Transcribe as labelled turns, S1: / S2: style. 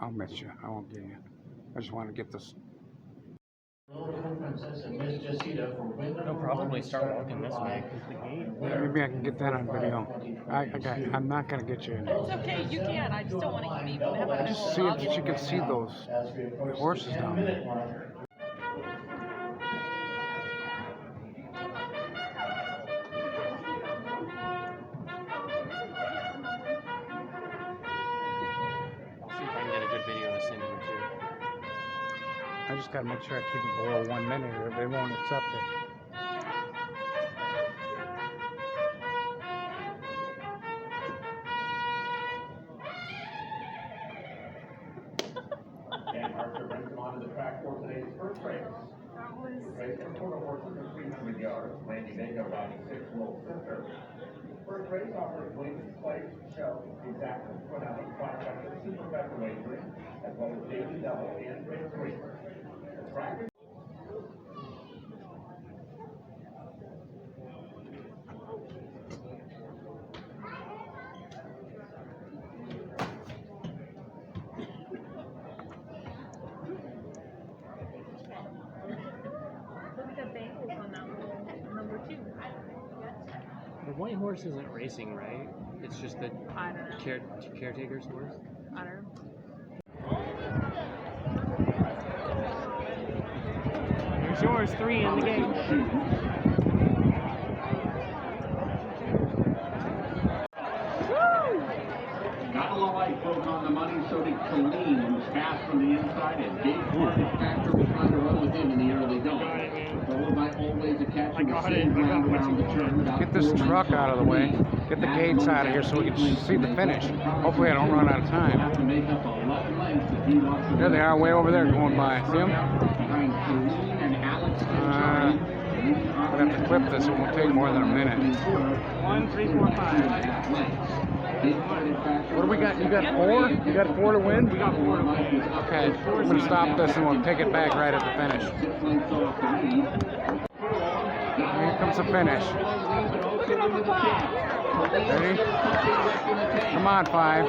S1: I'll miss you. I won't get you. I just want to get this.
S2: He'll probably start walking this way because the gate.
S1: Yeah, maybe I can get that on video. I'm not gonna get you in.
S3: It's okay, you can. I just don't want to be having
S1: I just see if you can see those horses down there.
S2: I'll see if I can get a good video to send you too.
S1: I just gotta make sure I keep it below 1 minute or they won't accept it.
S4: Dan Archer brings them onto the track for today's first race. Race for total horses of 300 yards. Landy Vega riding 6 World Center. First race offers Williams Place, Show, Exactly, put out a five-factor super feather wagering, as well as daily double and race 3. The track is
S2: The white horse isn't racing, right? It's just the
S3: I don't know.
S2: caretaker's horse.
S3: I don't know.
S2: Here's yours, 3 in the gate.
S4: Not a light broke on the money, so did Colleen, who was fast from the inside, and Dave Factor was trying to run with him in the early going.
S2: Got it, man.
S4: Followed by Always a Catch
S2: I
S4: in the
S2: got
S4: same
S2: it. I
S4: ground
S2: got what
S4: around
S2: you
S4: the turn. without
S1: Get this
S4: 4
S1: truck
S4: lengths
S1: out of the way. Get the gates out of here so we can see the finish. Hopefully I don't run out of time.
S4: Have to make up 11 lengths if he wants to
S1: There they are, way over there going by. See them?
S4: behind Colleen and Alex and
S1: I'll have to clip this. It won't take more than a minute.
S2: 1, 3, 4, 5.
S1: What do we got? You got 4? You got 4 to win?
S2: We got 4 to win.
S1: Okay, we're going to stop this and we'll take it back right at the finish. Here comes the finish. Ready? Come on, 5.